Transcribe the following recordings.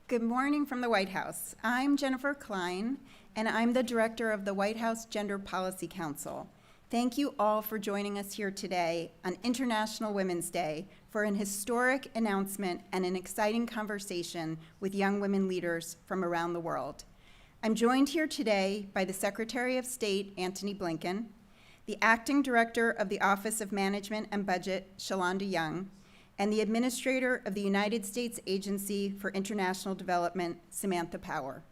Good morning from the White House. I'm Jennifer Klein, and I'm the director of the White House Gender Policy Council. Thank you all for joining us here today on International Women's Day for an historic announcement and an exciting conversation with young women leaders from around the world. I'm joined here today by the Secretary of State, Antony Blinken, the Acting Director of the Office of Management and Budget, Shalonda Young, and the Administrator of the United States Agency for International Development, Samantha Power.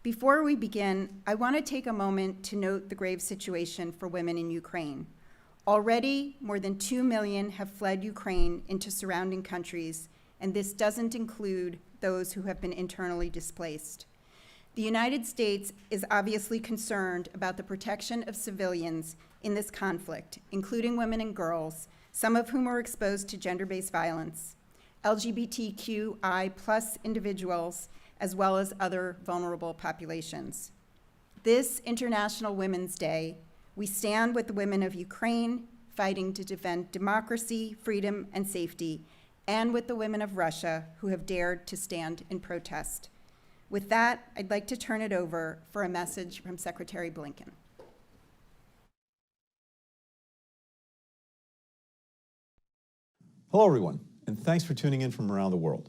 Before we begin, I want to take a moment to note the grave situation for women in Ukraine. Already, more than 2 million have fled Ukraine into surrounding countries, and this doesn't include those who have been internally displaced. The United States is obviously concerned about the protection of civilians in this conflict, including women and girls, some of whom are exposed to gender-based violence, LGBTQI+ individuals, as well as other vulnerable populations. This International Women's Day, we stand with the women of Ukraine fighting to defend democracy, freedom, and safety, and with the women of Russia who have dared to stand in protest. With that, I'd like to turn it over for a message from Secretary Blinken. Hello, everyone, and thanks for tuning in from around the world.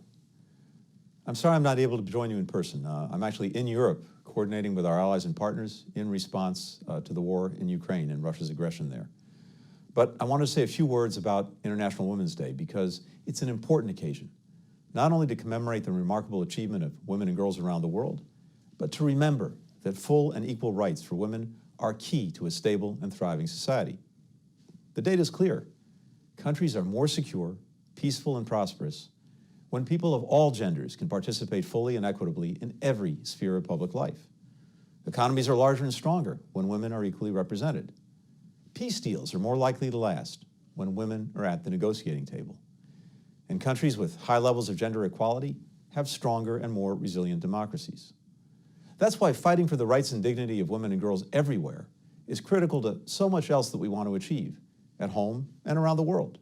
I'm sorry I'm not able to join you in person. I'm actually in Europe coordinating with our allies and partners in response to the war in Ukraine and Russia's aggression there. But I want to say a few words about International Women's Day because it's an important occasion, not only to commemorate the remarkable achievement of women and girls around the world, but to remember that full and equal rights for women are key to a stable and thriving society. The data is clear. Countries are more secure, peaceful, and prosperous when people of all genders can participate fully and equitably in every sphere of public life. Economies are larger and stronger when women are equally represented. Peace deals are more likely to last when women are at the negotiating table. And countries with high levels of gender equality have stronger and more resilient democracies. That's why fighting for the rights and dignity of women and girls everywhere is critical to so much else that we want to achieve, at home and around the world.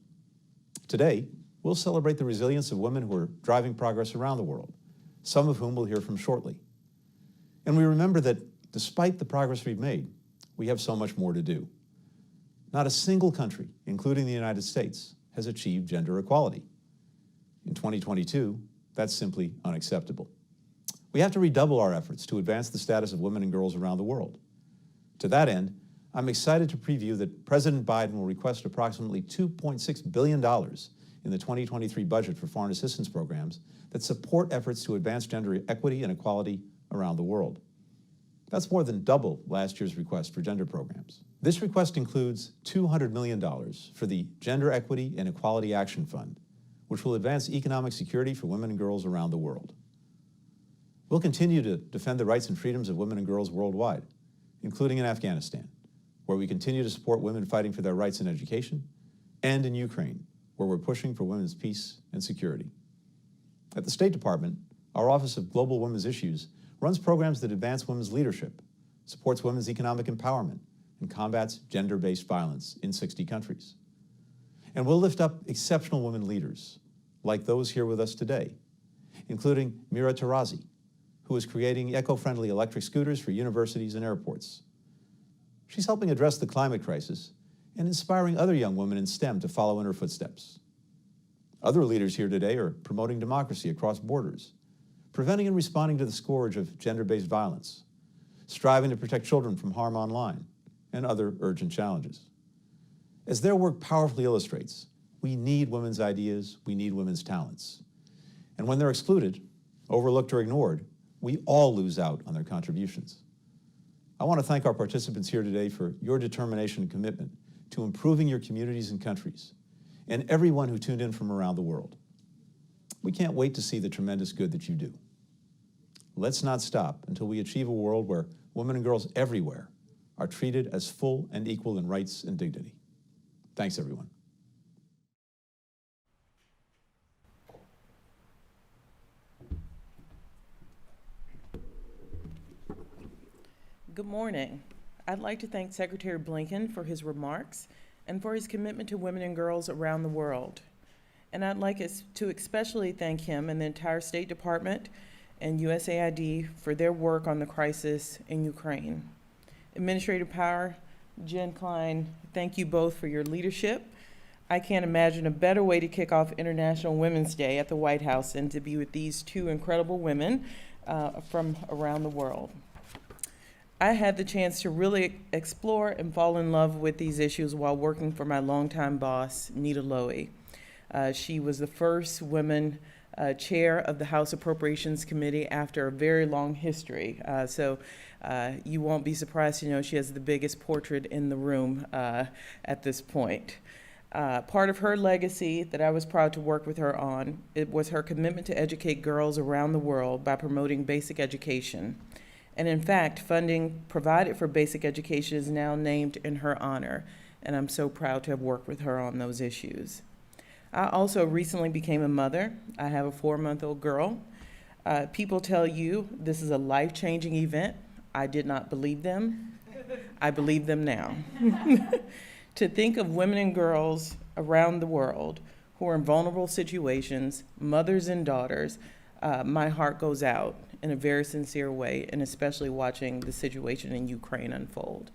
Today, we'll celebrate the resilience of women who are driving progress around the world, some of whom we'll hear from shortly. And we remember that despite the progress we've made, we have so much more to do. Not a single country, including the United States, has achieved gender equality. In 2022, that's simply unacceptable. We have to redouble our efforts to advance the status of women and girls around the world. To that end, I'm excited to preview that President Biden will request approximately $2.6 billion in the 2023 budget for foreign assistance programs that support efforts to advance gender equity and equality around the world. That's more than double last year's request for gender programs. This request includes $200 million for the Gender Equity and Equality Action Fund, which will advance economic security for women and girls around the world. We'll continue to defend the rights and freedoms of women and girls worldwide, including in Afghanistan, where we continue to support women fighting for their rights in education, and in Ukraine, where we're pushing for women's peace and security. At the State Department, our Office of Global Women's Issues runs programs that advance women's leadership, supports women's economic empowerment, and combats gender-based violence in 60 countries. And we'll lift up exceptional women leaders, like those here with us today, including Mira Tarazi, who is creating eco-friendly electric scooters for universities and airports. She's helping address the climate crisis and inspiring other young women in STEM to follow in her footsteps. Other leaders here today are promoting democracy across borders, preventing and responding to the scourge of gender-based violence, striving to protect children from harm online, and other urgent challenges. As their work powerfully illustrates, we need women's ideas, we need women's talents. And when they're excluded, overlooked, or ignored, we all lose out on their contributions. I want to thank our participants here today for your determination and commitment to improving your communities and countries, and everyone who tuned in from around the world. We can't wait to see the tremendous good that you do. Let's not stop until we achieve a world where women and girls everywhere are treated as full and equal in rights and dignity. Thanks, everyone. Good morning. I'd like to thank Secretary Blinken for his remarks and for his commitment to women and girls around the world. And I'd like us to especially thank him and the entire State Department and USAID for their work on the crisis in Ukraine. Administrative Power, Jen Klein, thank you both for your leadership. I can't imagine a better way to kick off International Women's Day at the White House than to be with these two incredible women from around the world. I had the chance to really explore and fall in love with these issues while working for my longtime boss, Nita Lowy. She was the first woman chair of the House Appropriations Committee after a very long history. So you won't be surprised to know she has the biggest portrait in the room at this point. Part of her legacy that I was proud to work with her on, it was her commitment to educate girls around the world by promoting basic education. And in fact, funding provided for basic education is now named in her honor, and I'm so proud to have worked with her on those issues. I also recently became a mother. I have a 4-month-old girl. People tell you this is a life-changing event. I did not believe them. I believe them now. To think of women and girls around the world who are in vulnerable situations, mothers and daughters, my heart goes out in a very sincere way, and especially watching the situation in Ukraine unfold.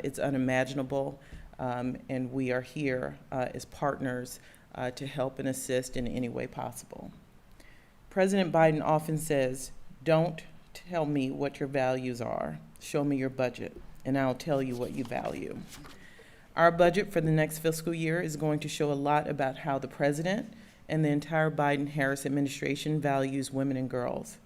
It's unimaginable, and we are here as partners to help and assist in any way possible. President Biden often says, "Don't tell me what your values are. Show me your budget, and I'll tell you what you value." Our budget for the next fiscal year is going to show a lot about how the president and the entire Biden-Harris administration values women and girls.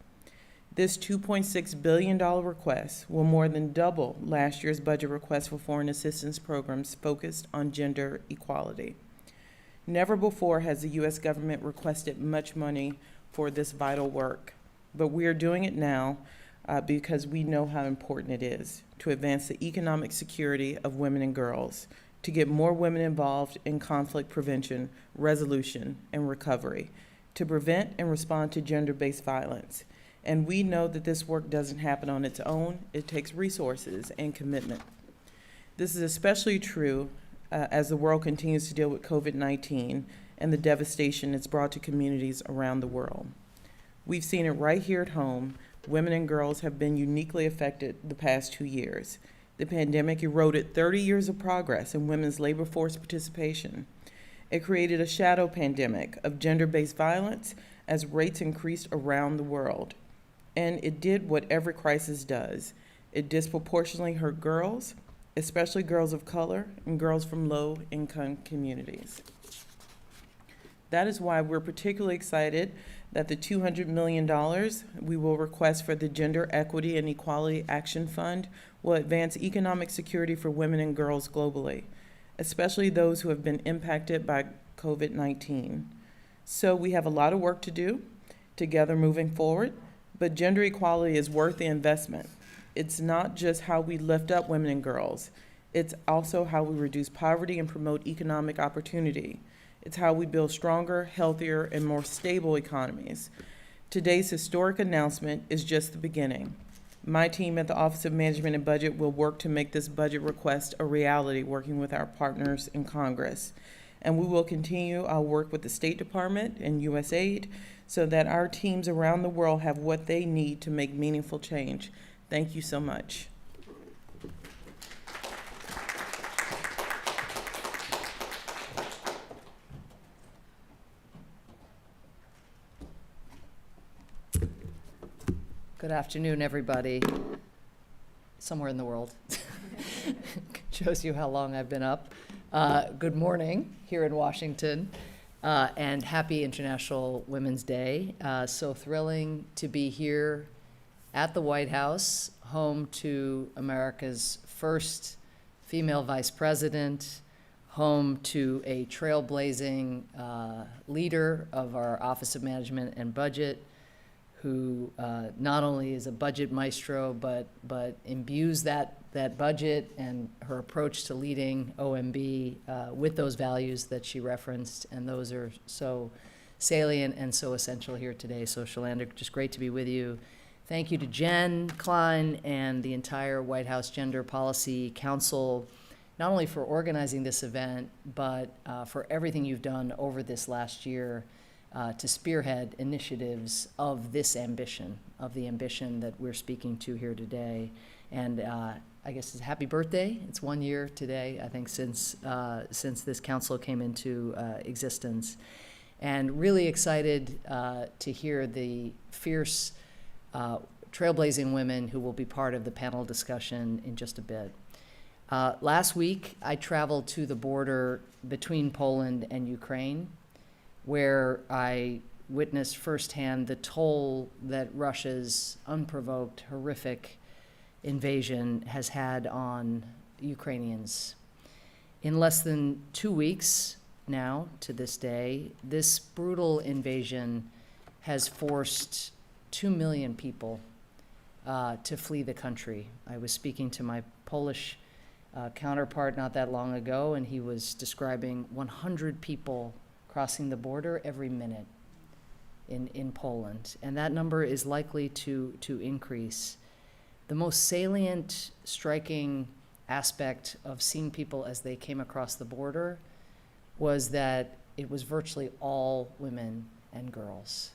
This $2.6 billion request will more than double last year's budget request for foreign assistance programs focused on gender equality. Never before has the U.S. government requested much money for this vital work, but we are doing it now because we know how important it is to advance the economic security of women and girls, to get more women involved in conflict prevention, resolution, and recovery, to prevent and respond to gender-based violence. And we know that this work doesn't happen on its own. It takes resources and commitment. This is especially true as the world continues to deal with COVID-19 and the devastation it's brought to communities around the world. We've seen it right here at home. Women and girls have been uniquely affected the past 2 years. The pandemic eroded 30 years of progress in women's labor force participation. It created a shadow pandemic of gender-based violence as rates increased around the world. And it did what every crisis does. It disproportionately hurt girls, especially girls of color and girls from low-income communities. That is why we're particularly excited that the $200 million we will request for the Gender Equity and Equality Action Fund will advance economic security for women and girls globally, especially those who have been impacted by COVID-19. So we have a lot of work to do together moving forward, but gender equality is worth the investment. It's not just how we lift up women and girls. It's also how we reduce poverty and promote economic opportunity. It's how we build stronger, healthier, and more stable economies. Today's historic announcement is just the beginning. My team at the Office of Management and Budget will work to make this budget request a reality, working with our partners in Congress. And we will continue our work with the State Department and USAID so that our teams around the world have what they need to make meaningful change. Thank you so much. Good afternoon, everybody. Somewhere in the world. Shows you how long I've been up. Good morning here in Washington, and happy International Women's Day. So thrilling to be here at the White House, home to America's first female vice president, home to a trailblazing leader of our Office of Management and Budget, who not only is a budget maestro, but imbues that budget and her approach to leading OMB with those values that she referenced, and those are so salient and so essential here today. So Shalander, just great to be with you. Thank you to Jen Klein and the entire White House Gender Policy Council, not only for organizing this event, but for everything you've done over this last year to spearhead initiatives of this ambition, of the ambition that we're speaking to here today. And I guess it's happy birthday. It's 1 year today, I think, since this council came into existence. And really excited to hear the fierce, trailblazing women who will be part of the panel discussion in just a bit. Last week, I traveled to the border between Poland and Ukraine, where I witnessed firsthand the toll that Russia's unprovoked, horrific invasion has had on Ukrainians. In less than 2 weeks now, to this day, this brutal invasion has forced 2 million people to flee the country. I was speaking to my Polish counterpart not that long ago, and he was describing 100 people crossing the border every minute in Poland, and that number is likely to increase. The most salient, striking aspect of seeing people as they came across the border was that it was virtually all women and girls.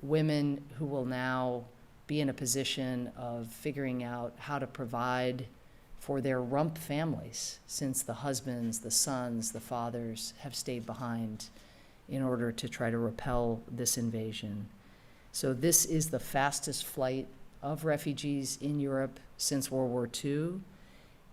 Women who will now be in a position of figuring out how to provide for their rump families, since the husbands, the sons, the fathers have stayed behind in order to try to repel this invasion. So this is the fastest flight of refugees in Europe since World War II,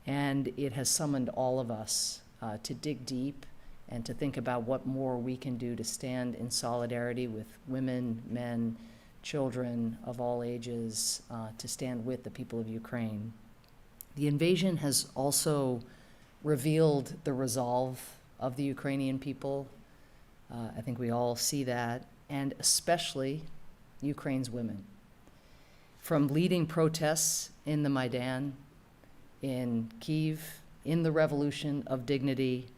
and it has summoned all of us to dig deep and to think about what more we can do to stand in solidarity with women, men, children of all ages, to stand with the people of Ukraine. The invasion has also revealed the resolve of the Ukrainian people. I think we all see that, and especially Ukraine's women. From leading protests in the Maidan, in Kyiv, in the Revolution of Dignity,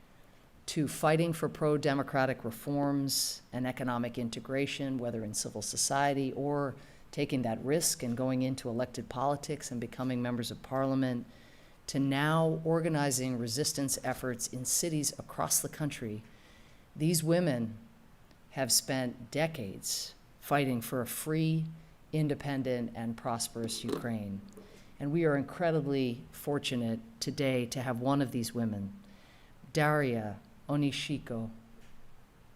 to fighting for pro-democratic reforms and economic integration, whether in civil society or taking that risk and going into elected politics and becoming members of parliament, to now organizing resistance efforts in cities across the country. These women have spent decades fighting for a free, independent, and prosperous Ukraine. And we are incredibly fortunate today to have one of these women, Daria Onishiko,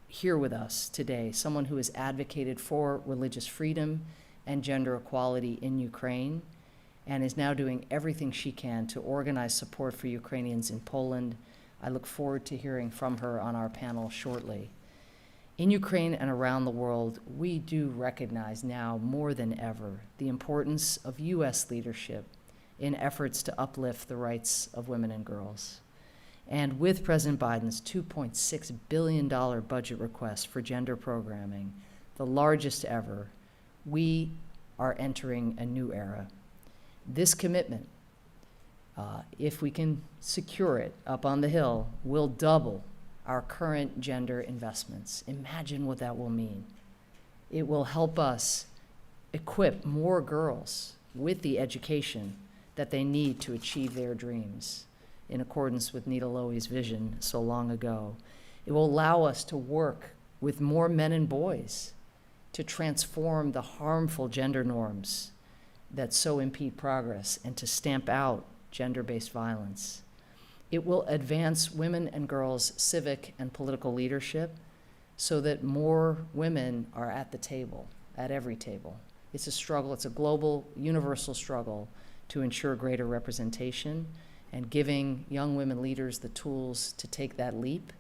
here with us today, someone who has advocated for religious freedom and gender equality in Ukraine, and is now doing everything she can to organize support for Ukrainians in Poland. I look forward to hearing from her on our panel shortly. In Ukraine and around the world, we do recognize now more than ever the importance of U.S. leadership in efforts to uplift the rights of women and girls. And with President Biden's $2.6 billion budget request for gender programming, the largest ever, we are entering a new era. This commitment, if we can secure it up on the Hill, will double our current gender investments. Imagine what that will mean. It will help us equip more girls with the education that they need to achieve their dreams, in accordance with Nita Lowey's vision so long ago. It will allow us to work with more men and boys to transform the harmful gender norms that so impede progress and to stamp out gender-based violence. It will advance women and girls' civic and political leadership so that more women are at the table, at every table. It's a struggle, it's a global, universal struggle to ensure greater representation, and giving young women leaders the tools to take that leap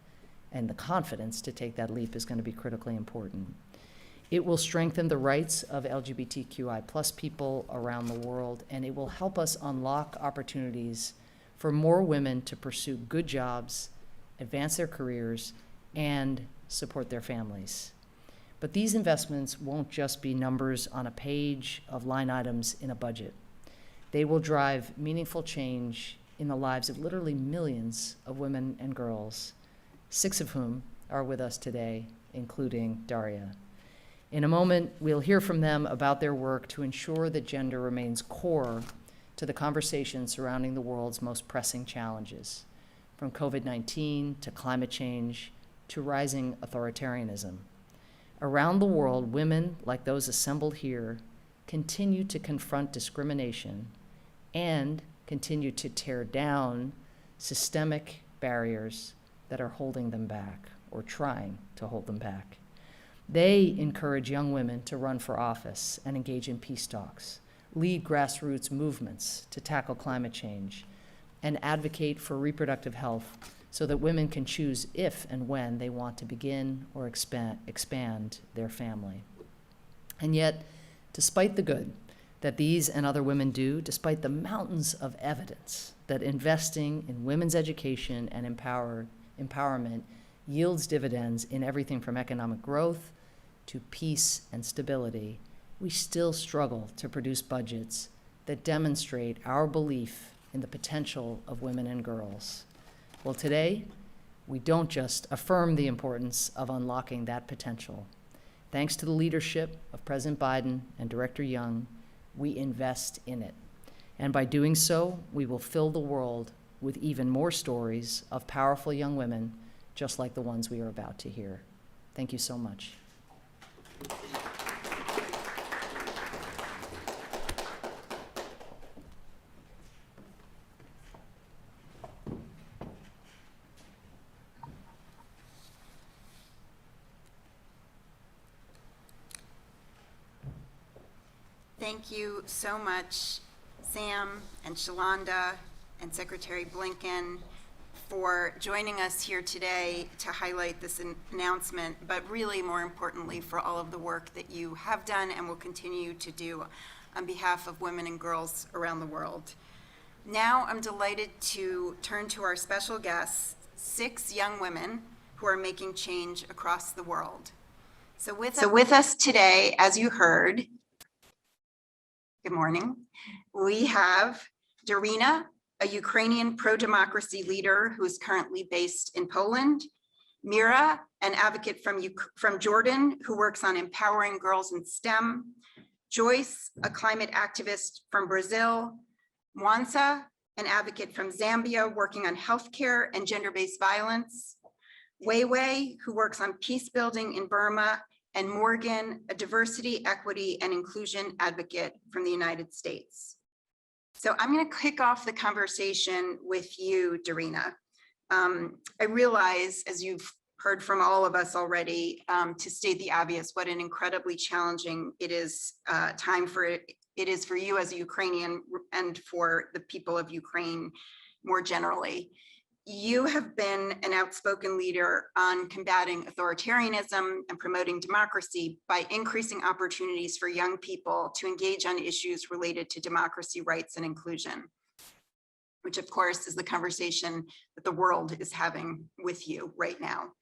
and the confidence to take that leap is going to be critically important. It will strengthen the rights of LGBTQI+ people around the world, and it will help us unlock opportunities for more women to pursue good jobs, advance their careers, and support their families. But these investments won't just be numbers on a page of line items in a budget. They will drive meaningful change in the lives of literally millions of women and girls, 6 of whom are with us today, including Daria. In a moment, we'll hear from them about their work to ensure that gender remains core to the conversation surrounding the world's most pressing challenges, from COVID-19 to climate change to rising authoritarianism. Around the world, women like those assembled here continue to confront discrimination and continue to tear down systemic barriers that are holding them back or trying to hold them back. They encourage young women to run for office and engage in peace talks, lead grassroots movements to tackle climate change, and advocate for reproductive health so that women can choose if and when they want to begin or expand their family. And yet, despite the good that these and other women do, despite the mountains of evidence that investing in women's education and empowerment yields dividends in everything from economic growth to peace and stability, we still struggle to produce budgets that demonstrate our belief in the potential of women and girls. Well, today, we don't just affirm the importance of unlocking that potential. Thanks to the leadership of President Biden and Director Young, we invest in it. And by doing so, we will fill the world with even more stories of powerful young women, just like the ones we are about to hear. Thank you so much. Thank you so much, Sam and Shalonda and Secretary Blinken, for joining us here today to highlight this announcement, but really more importantly for all of the work that you have done and will continue to do on behalf of women and girls around the world. Now I'm delighted to turn to our special guests, 6 young women who are making change across the world. So with us today, as you heard, good morning, we have Darina, a Ukrainian pro-democracy leader who is currently based in Poland, Mira, an advocate from Jordan who works on empowering girls in STEM, Joyce, a climate activist from Brazil, Mwansa, an advocate from Zambia working on healthcare and gender-based violence, Weiwei, who works on peace building in Burma, and Morgan, a diversity, equity, and inclusion advocate from the United States. So I'm going to kick off the conversation with you, Darina. I realize, as you've heard from all of us already, to state the obvious, what an incredibly challenging time it is for you as a Ukrainian and for the people of Ukraine more generally. You have been an outspoken leader on combating authoritarianism and promoting democracy by increasing opportunities for young people to engage on issues related to democracy, rights, and inclusion, which of course is the conversation that the world is having with you right now.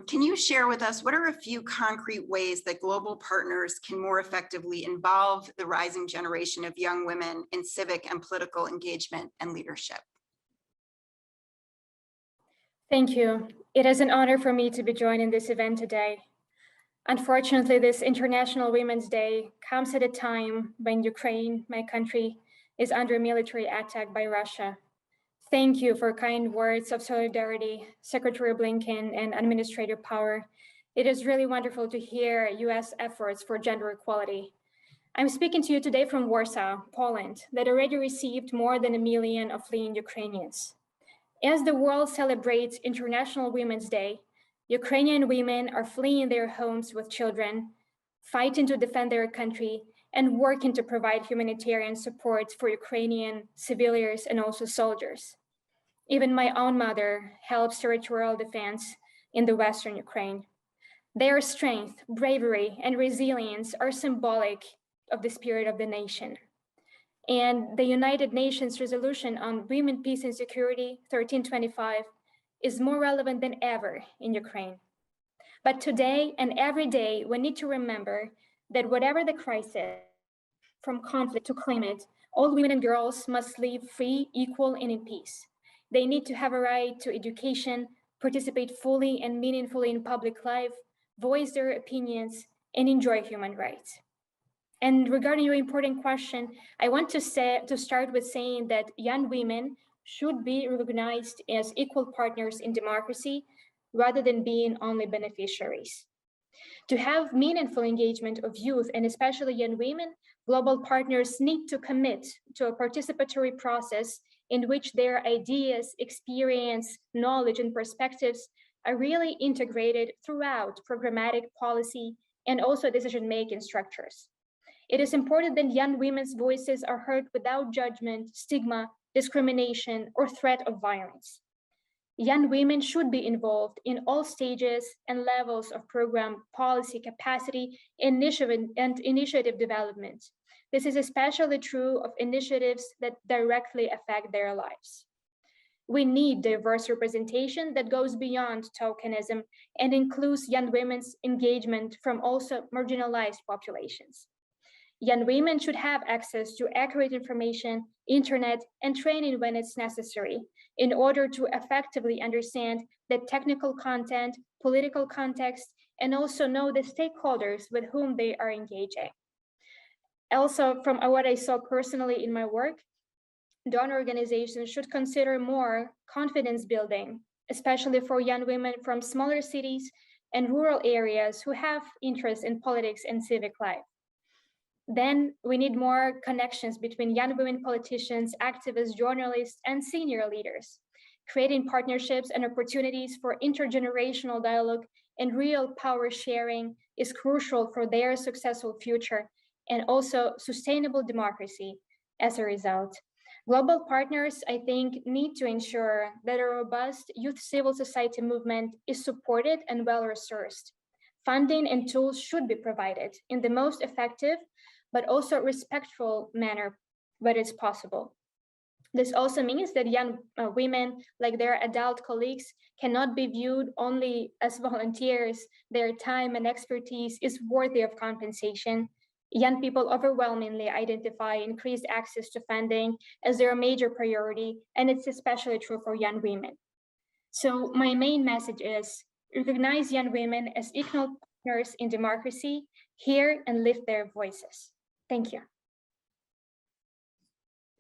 Can you share with us what are a few concrete ways that global partners can more effectively involve the rising generation of young women in civic and political engagement and leadership? Thank you. It is an honor for me to be joining this event today. Unfortunately, this International Women's Day comes at a time when Ukraine, my country, is under military attack by Russia. Thank you for kind words of solidarity, Secretary Blinken and Administrator Power. It is really wonderful to hear US efforts for gender equality. I'm speaking to you today from Warsaw, Poland, that already received more than 1 million of fleeing Ukrainians. As the world celebrates International Women's Day, Ukrainian women are fleeing their homes with children, fighting to defend their country, and working to provide humanitarian support for Ukrainian civilians and also soldiers. Even my own mother helps territorial defense in the Western Ukraine. Their strength, bravery, and resilience are symbolic of the spirit of the nation. And the United Nations Resolution on Women, Peace, and Security 1325 is more relevant than ever in Ukraine. But today and every day, we need to remember that whatever the crisis, from conflict to climate, all women and girls must live free, equal, and in peace. They need to have a right to education, participate fully and meaningfully in public life, voice their opinions, and enjoy human rights. And regarding your important question, I want to start with saying that young women should be recognized as equal partners in democracy rather than being only beneficiaries. To have meaningful engagement of youth and especially young women, global partners need to commit to a participatory process in which their ideas, experience, knowledge, and perspectives are really integrated throughout programmatic policy and also decision-making structures. It is important that young women's voices are heard without judgment, stigma, discrimination, or threat of violence. Young women should be involved in all stages and levels of program, policy, capacity, and initiative development. This is especially true of initiatives that directly affect their lives. We need diverse representation that goes beyond tokenism and includes young women's engagement from also marginalized populations. Young women should have access to accurate information, internet, and training when it's necessary in order to effectively understand the technical content, political context, and also know the stakeholders with whom they are engaging. Also, from what I saw personally in my work, donor organizations should consider more confidence building, especially for young women from smaller cities and rural areas who have interest in politics and civic life. Then we need more connections between young women politicians, activists, journalists, and senior leaders. Creating partnerships and opportunities for intergenerational dialogue and real power sharing is crucial for their successful future and also sustainable democracy as a result. Global partners, I think, need to ensure that a robust youth civil society movement is supported and well-resourced. Funding and tools should be provided in the most effective but also respectful manner where it's possible. This also means that young women, like their adult colleagues, cannot be viewed only as volunteers. Their time and expertise is worthy of compensation. Young people overwhelmingly identify increased access to funding as their major priority, and it's especially true for young women. So my main message is recognize young women as equal partners in democracy, hear and lift their voices. Thank you.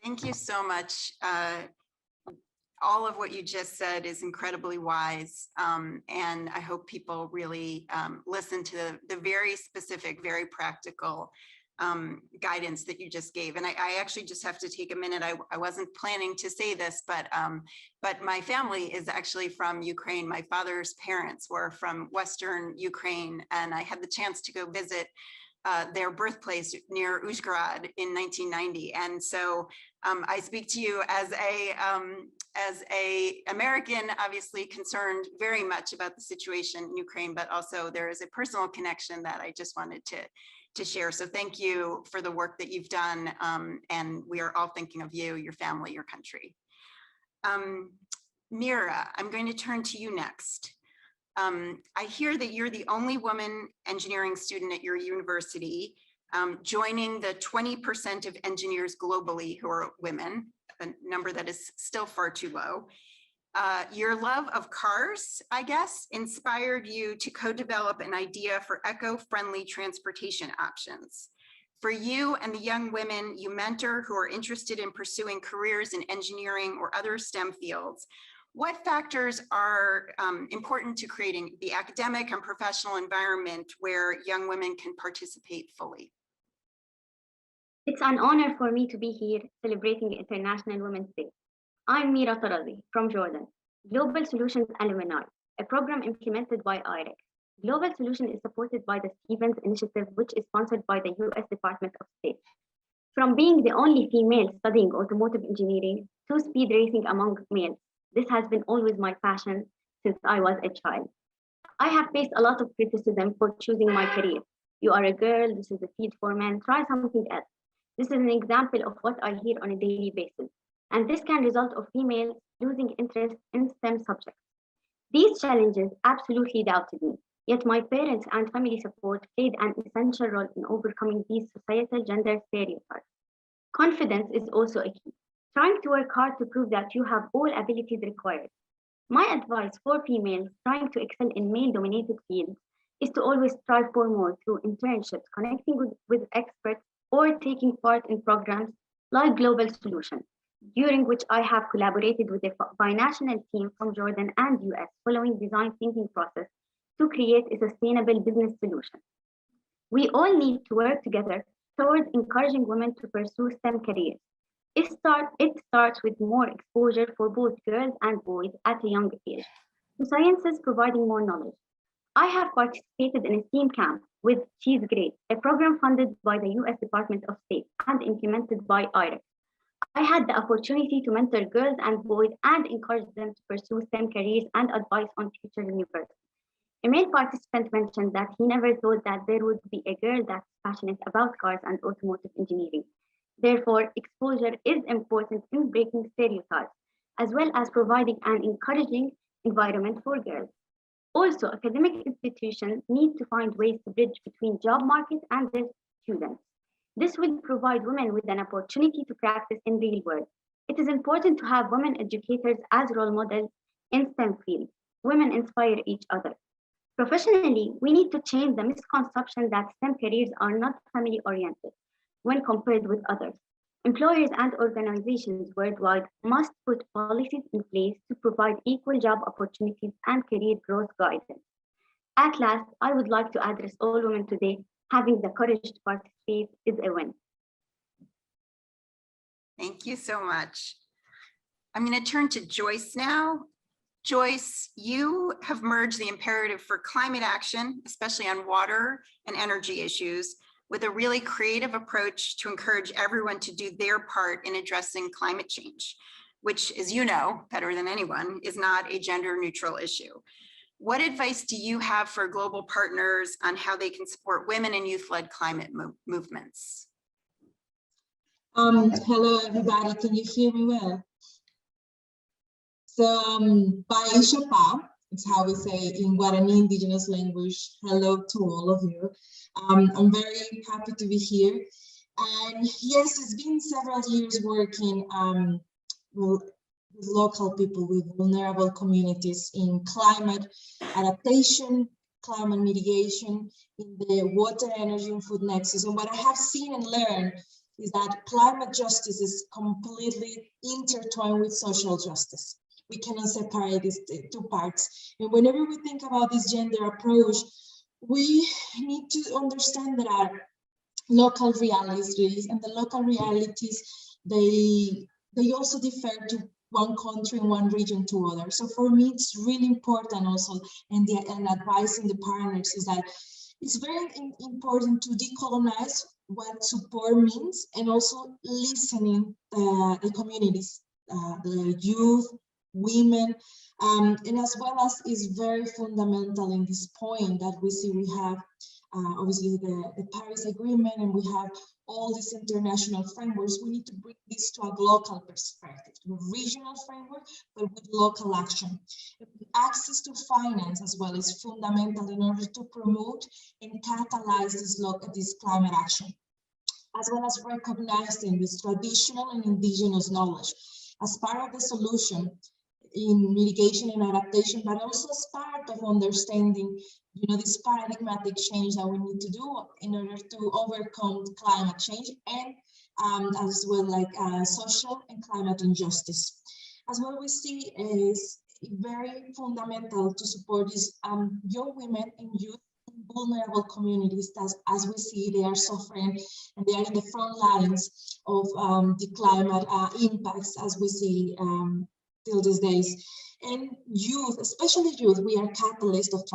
Thank you so much. All of what you just said is incredibly wise, and I hope people really listen to the very specific, very practical guidance that you just gave. And I actually just have to take a minute. I wasn't planning to say this, but my family is actually from Ukraine. My father's parents were from Western Ukraine, and I had the chance to go visit their birthplace near Uzhhorod in 1990. And so I speak to you as a American, obviously concerned very much about the situation in Ukraine, but also there is a personal connection that I just wanted to share. So thank you for the work that you've done. And we are all thinking of you, your family, your country. Mira, I'm going to turn to you next. I hear that you're the only woman engineering student at your university, joining the 20% of engineers globally who are women, a number that is still far too low. Your love of cars, I guess, inspired you to co-develop an idea for eco-friendly transportation options. For you and the young women you mentor who are interested in pursuing careers in engineering or other STEM fields, what factors are important to creating the academic and professional environment where young women can participate fully? It's an honor for me to be here celebrating International Women's Day. I'm Mira Tarazi from Jordan, Global Solutions Alumni, a program implemented by IREC. Global Solution is supported by the Stevens Initiative, which is sponsored by the US Department of State. From being the only female studying automotive engineering to speed racing among males, this has been always my passion since I was a child. I have faced a lot of criticism for choosing my career. You are a girl, this is a field for men, try something else. This is an example of what I hear on a daily basis. And this can result of females losing interest in STEM subjects. These challenges absolutely doubted me, yet my parents and family support played an essential role in overcoming these societal gender stereotypes. Confidence is also a key. Trying to work hard to prove that you have all abilities required. My advice for females trying to excel in male-dominated fields is to always strive for more through internships, connecting with experts, or taking part in programs like Global Solution, during which I have collaborated with a binational team from Jordan and US following design thinking process to create a sustainable business solution. We all need to work together towards encouraging women to pursue STEM careers. It starts with more exposure for both girls and boys at a young age to sciences, providing more knowledge. I have participated in a STEAM camp with She's Great, a program funded by the US Department of State and implemented by IREC. I had the opportunity to mentor girls and boys and encourage them to pursue STEM careers and advice on future universities. A male participant mentioned that he never thought that there would be a girl that's passionate about cars and automotive engineering. Therefore, exposure is important in breaking stereotypes, as well as providing an encouraging environment for girls. Also, academic institutions need to find ways to bridge between job market and their students. This will provide women with an opportunity to practice in real world. It is important to have women educators as role models in STEM fields. Women inspire each other. Professionally, we need to change the misconception that STEM careers are not family-oriented when compared with others. Employers and organizations worldwide must put policies in place to provide equal job opportunities and career growth guidance. At last, I would like to address all women today. Having the courage to participate is a win. Thank you so much. I'm going to turn to Joyce now. Joyce, you have merged the imperative for climate action, especially on water and energy issues, with a really creative approach to encourage everyone to do their part in addressing climate change, which, as you know better than anyone, is not a gender neutral issue. What advice do you have for global partners on how they can support women and youth-led climate movements? Hello, everybody. Can you hear me well? So, Bai Shapa, it's how we say in Guarani indigenous language. Hello to all of you. I'm very happy to be here. And yes, it's been several years working with local people, with vulnerable communities in climate adaptation, climate mitigation, in the water, energy, and food nexus. And what I have seen and learned is that climate justice is completely intertwined with social justice. We cannot separate these two parts. And whenever we think about this gender approach, we need to understand there are local realities, and the local realities, they also differ to one country and one region to other. So for me, it's really important also, and advising the partners is that it's very important to decolonize what support means, and also listening the communities, the youth, women, and as well as is very fundamental in this point that we see we have obviously the Paris Agreement, and we have all these international frameworks. We need to bring this to a local perspective, to a regional framework, but with local action. Access to finance as well is fundamental in order to promote and catalyze this climate action, as well as recognizing this traditional and indigenous knowledge as part of the solution in mitigation and adaptation, but also as part of understanding, this paradigmatic change that we need to do in order to overcome climate change, and as well like social and climate injustice. As well, we see is very fundamental to support these young women and youth in vulnerable communities that, as we see, they are suffering and they are in the front lines of the climate impacts, as we see till these days. And youth, especially youth, we are catalysts of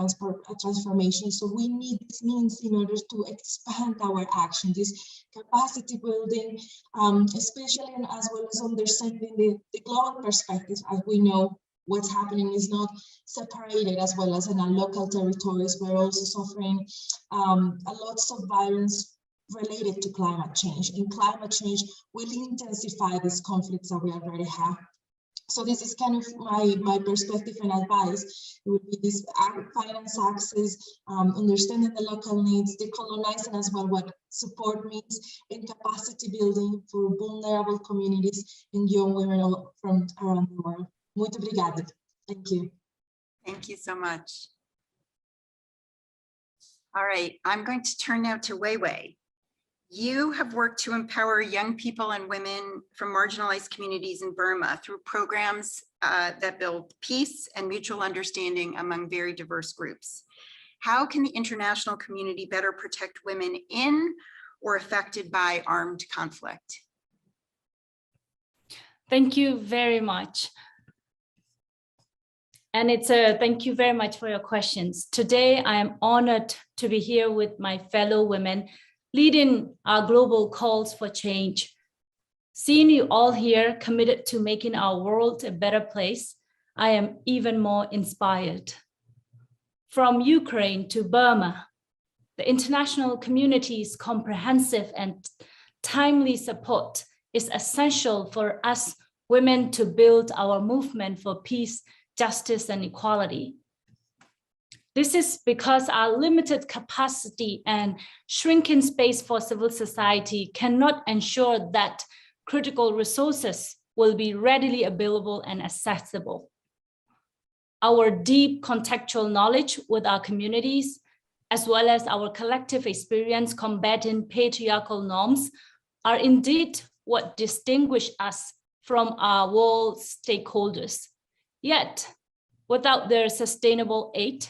transformation. So we need these means in order to expand our action, this capacity building, especially and as well as understanding the global perspective. As we know, what's happening is not separated, as well as in our local territories. We're also suffering a lots of violence related to climate change. And climate change will intensify these conflicts that we already have. So this is kind of my perspective and advice. It would be this finance access, understanding the local needs, decolonizing as well what support means, and capacity building for vulnerable communities and young women from around the world. Muito obrigada. Thank you. Thank you so much. All right, I'm going to turn now to Weiwei. You have worked to empower young people and women from marginalized communities in Burma through programs that build peace and mutual understanding among very diverse groups. how can the international community better protect women in or affected by armed conflict? Thank you very much. And thank you very much for your questions. Today, I am honored to be here with my fellow women, leading our global calls for change. Seeing you all here committed to making our world a better place, I am even more inspired. From Ukraine to Burma, the international community's comprehensive and timely support is essential for us women to build our movement for peace, justice, and equality. This is because our limited capacity and shrinking space for civil society cannot ensure that critical resources will be readily available and accessible. Our deep contextual knowledge with our communities, as well as our collective experience combating patriarchal norms, are indeed what distinguish us from our world stakeholders. Yet, without their sustainable aid,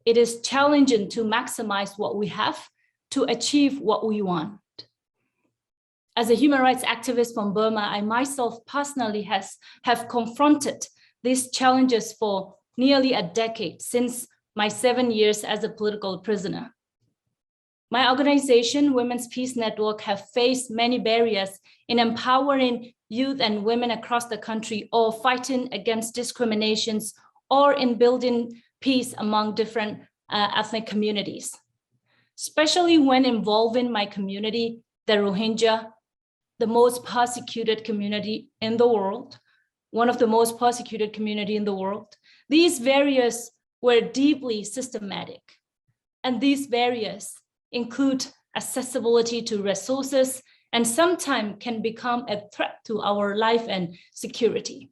it is challenging to maximize what we have to achieve what we want. As a human rights activist from Burma, I myself personally have confronted these challenges for nearly a decade since my 7 years as a political prisoner. My organization, Women's Peace Network, have faced many barriers in empowering youth and women across the country, or fighting against discriminations, or in building peace among different ethnic communities, especially when involving my community, the Rohingya, the most persecuted community in the world, one of the most persecuted community in the world. These barriers were deeply systematic, and these barriers include accessibility to resources and sometimes can become a threat to our life and security.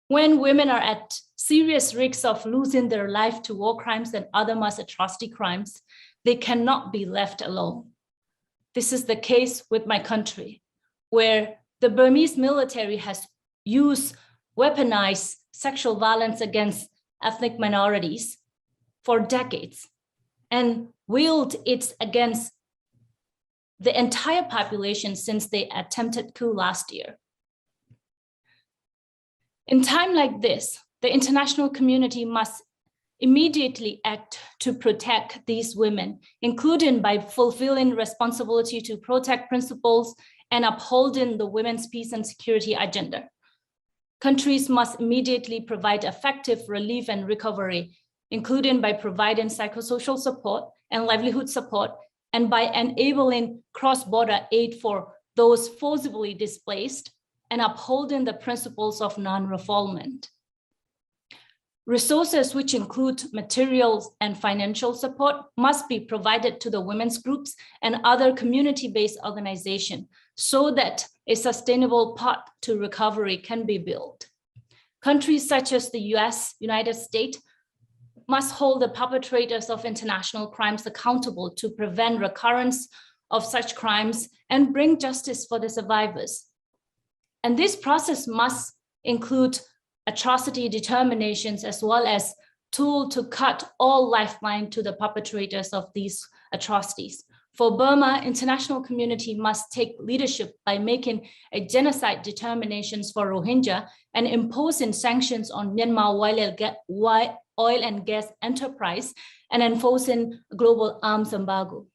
When women are at serious risk of losing their life to war crimes and other mass atrocity crimes, they cannot be left alone. This is the case with my country, where the Burmese military has used weaponized sexual violence against ethnic minorities for decades and wielded it against the entire population since they attempted coup last year. In time like this, the international community must immediately act to protect these women, including by fulfilling responsibility to protect principles and upholding the women's peace and security agenda. Countries must immediately provide effective relief and recovery, including by providing psychosocial support and livelihood support, and by enabling cross-border aid for those forcibly displaced and upholding the principles of non-refoulement. Resources, which include materials and financial support, must be provided to the women's groups and other community-based organizations so that a sustainable path to recovery can be built. Countries such as the US, United States, must hold the perpetrators of international crimes accountable to prevent recurrence of such crimes and bring justice for the survivors. And this process must include atrocity determinations as well as tools to cut all lifeline to the perpetrators of these atrocities. For Burma, international community must take leadership by making a genocide determinations for Rohingya and imposing sanctions on Myanmar oil and gas enterprise and enforcing global arms embargo.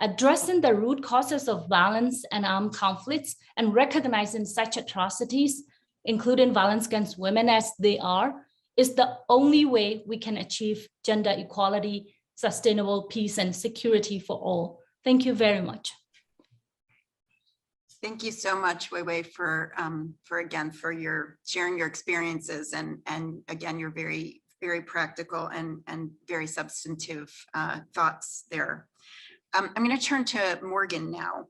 Addressing the root causes of violence and armed conflicts and recognizing such atrocities, including violence against women as they are, is the only way we can achieve gender equality, sustainable peace and security for all. Thank you very much. Thank you so much, Weiwei, for your sharing your experiences and again, your very practical and very substantive thoughts there. I'm going to turn to Morgan now.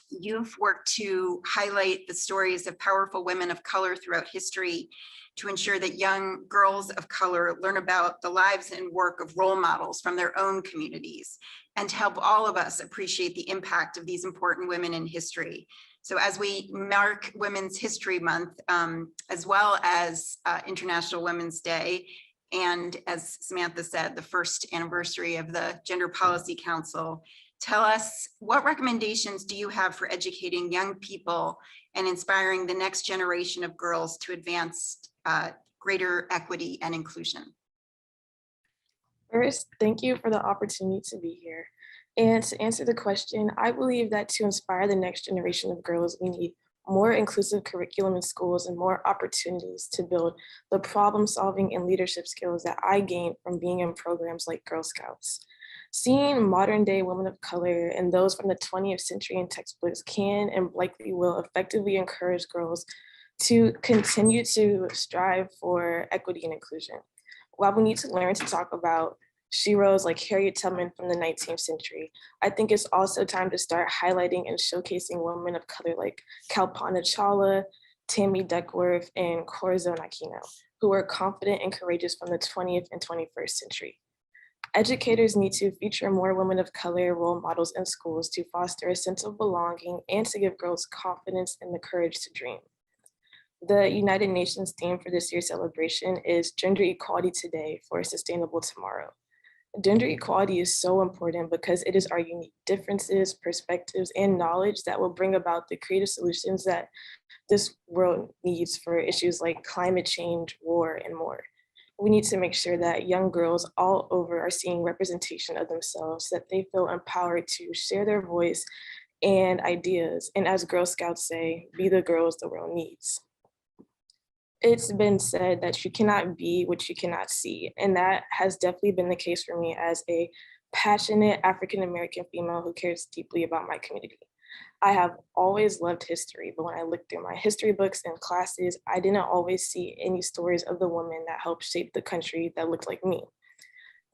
You've worked to highlight the stories of powerful women of color throughout history to ensure that young girls of color learn about the lives and work of role models from their own communities, and to help all of us appreciate the impact of these important women in history. So as we mark Women's History Month, as well as International Women's Day, and as Samantha said, the first anniversary of the Gender Policy Council. Tell us, what recommendations do you have for educating young people and inspiring the next generation of girls to advance greater equity and inclusion? First, thank you for the opportunity to be here. And to answer the question, I believe that to inspire the next generation of girls, we need more inclusive curriculum in schools and more opportunities to build the problem solving and leadership skills that I gained from being in programs like Girl Scouts. Seeing modern day women of color and those from the 20th century in textbooks can and likely will effectively encourage girls to continue to strive for equity and inclusion. While we need to learn to talk about sheroes like Harriet Tubman from the 19th century, I think it's also time to start highlighting and showcasing women of color like Kalpana Chawla, Tammy Duckworth, and Corazon Aquino, who were confident and courageous from the 20th and 21st century. Educators need to feature more women of color role models in schools to foster a sense of belonging and to give girls confidence and the courage to dream. The United Nations theme for this year's celebration is Gender Equality Today for a Sustainable Tomorrow. Gender equality is so important because it is our unique differences, perspectives, and knowledge that will bring about the creative solutions that this world needs for issues like climate change, war, and more. We need to make sure that young girls all over are seeing representation of themselves, so that they feel empowered to share their voice and ideas, and as Girl Scouts say, be the girls the world needs. It's been said that you cannot be what you cannot see, and that has definitely been the case for me as a passionate African-American female who cares deeply about my community. I have always loved history, but when I looked through my history books and classes, I didn't always see any stories of the women that helped shape the country that looked like me.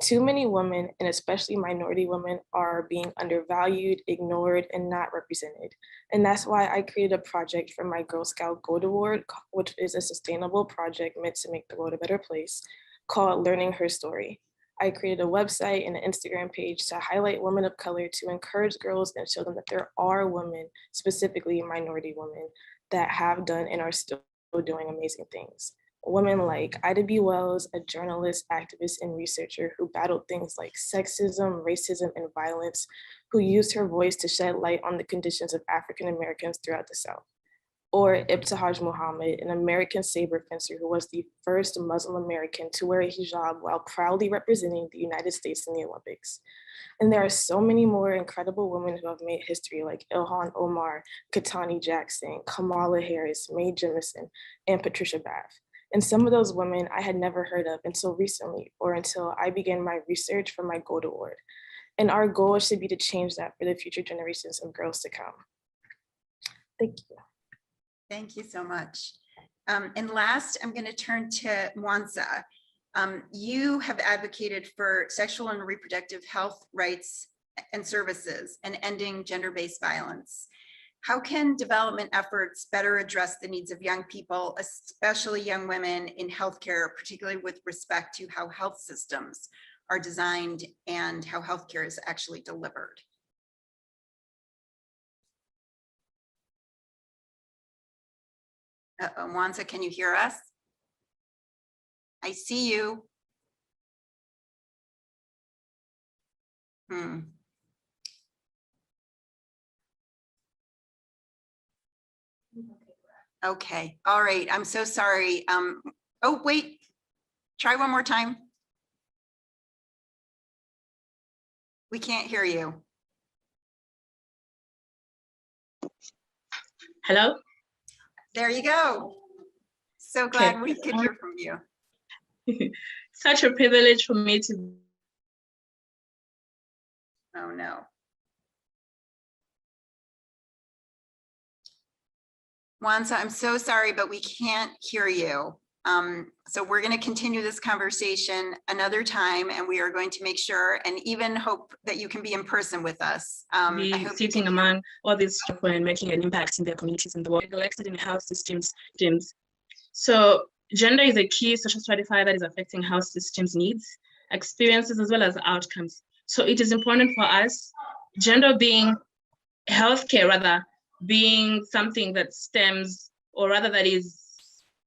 Too many women, and especially minority women, are being undervalued, ignored, and not represented. And that's why I created a project for my Girl Scout Gold Award, which is a sustainable project meant to make the world a better place, called Learning Her Story. I created a website and an Instagram page to highlight women of color to encourage girls and show them that there are women, specifically minority women, that have done and are still doing amazing things. Women like Ida B. Wells, a journalist, activist, and researcher who battled things like sexism, racism, and violence, who used her voice to shed light on the conditions of African Americans throughout the South. Or Ibtihaj Muhammad, an American saber fencer who was the first Muslim American to wear a hijab while proudly representing the United States in the Olympics. And there are so many more incredible women who have made history, like Ilhan Omar, Katani Jackson, Kamala Harris, Mae Jemison, and Patricia Bath. And some of those women I had never heard of until recently, or until I began my research for my Gold Award. And our goal should be to change that for the future generations of girls to come. Thank you. Thank you so much. And last, I'm going to turn to Mwanza. You have advocated for sexual and reproductive health rights and services and ending gender-based violence. How can development efforts better address the needs of young people, especially young women in healthcare, particularly with respect to how health systems are designed and how healthcare is actually delivered? Mwanza, can you hear us? I see you. Okay, all right, I'm so sorry. Oh, wait, try one more time. We can't hear you. Hello? There you go. So glad we could hear from you. Such a privilege for me to. Oh no. Mwanza, I'm so sorry, but we can't hear you. So we're going to continue this conversation another time, and we are going to make sure and even hope that you can be in person with us. Be sitting among all these people and making an impact in their communities and the world, neglected in health systems. So gender is a key social stratifier that is affecting health systems needs, experiences, as well as outcomes. So it is important for us, gender being healthcare, rather, being something that stems, or rather that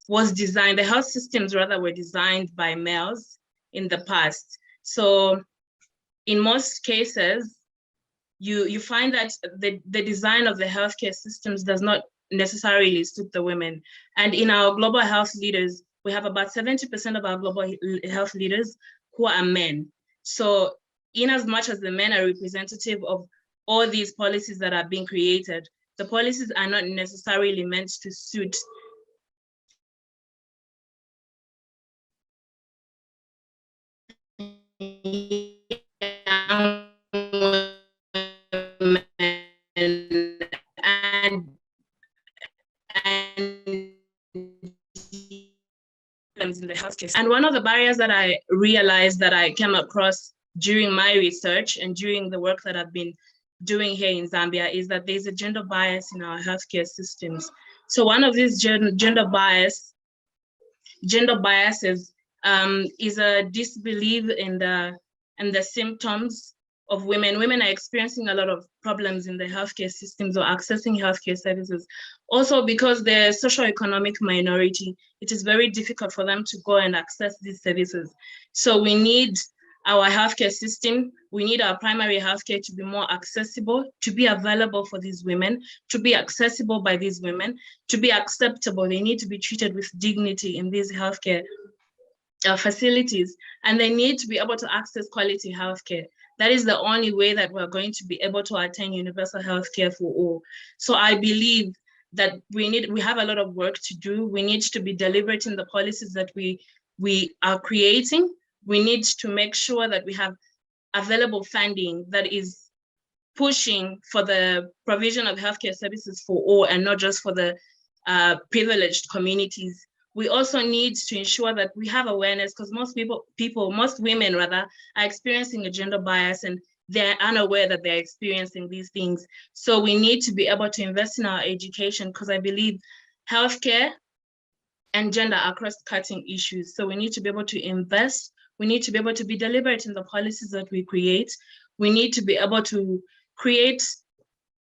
was designed, the health systems rather were designed by males in the past. So in most cases, you find that the design of the healthcare systems does not necessarily suit the women. And in our global health leaders, we have about 70% of our global health leaders who are men. So in as much as the men are representative of all these policies that are being created, the policies are not necessarily meant to suit in the healthcare. And one of the barriers that I realized that I came across during my research and during the work that I've been doing here in Zambia is that there's a gender bias in our healthcare systems. So one of these gender biases is a disbelief in the symptoms of women. Women are experiencing a lot of problems in the healthcare systems or accessing healthcare services. Also, because they're socioeconomic minority, it is very difficult for them to go and access these services. So we need our healthcare system, we need our primary healthcare to be more accessible, to be available for these women, to be accessible by these women, to be acceptable. They need to be treated with dignity in these healthcare facilities, and they need to be able to access quality healthcare. That is the only way that we're going to be able to attain universal healthcare for all. So I believe that we have a lot of work to do. We need to be deliberate in the policies that we are creating. We need to make sure that we have available funding that is pushing for the provision of healthcare services for all and not just for the privileged communities. We also need to ensure that we have awareness, because most women rather, are experiencing a gender bias and they're unaware that they're experiencing these things. So we need to be able to invest in our education, because I believe healthcare and gender are cross-cutting issues. So we need to be able to invest. We need to be able to be deliberate in the policies that we create. We need to be able to create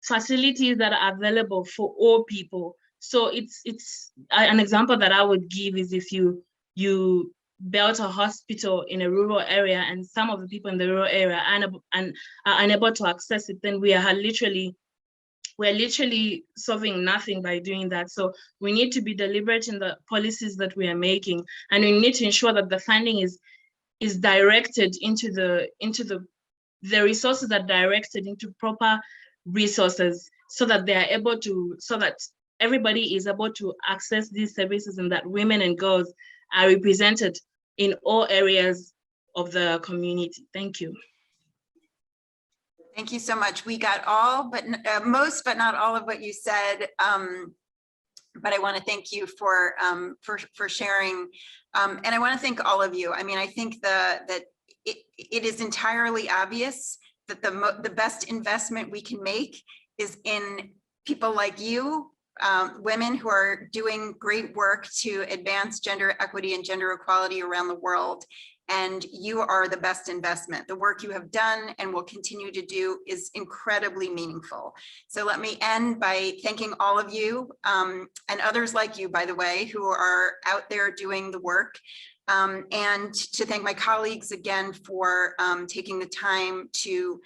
facilities that are available for all people. So it's an example that I would give is if you built a hospital in a rural area and some of the people in the rural area are unable to access it, then we're literally solving nothing by doing that. So we need to be deliberate in the policies that we are making, and we need to ensure that the funding is directed into the resources are directed into proper resources, so that everybody is able to access these services, and that women and girls are represented in all areas of the community. Thank you. Thank you so much. We got all, but most, but not all of what you said. But I want to thank you for sharing, and I want to thank all of you. I mean, I think that it is entirely obvious that the best investment we can make is in people like you, women who are doing great work to advance gender equity and gender equality around the world. And you are the best investment. The work you have done and will continue to do is incredibly meaningful. So let me end by thanking all of you and others like you, by the way, who are out there doing the work. And to thank my colleagues again for taking the time to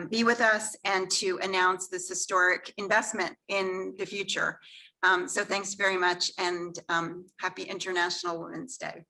be with us and to announce this historic investment in the future. So thanks very much, and happy International Women's Day.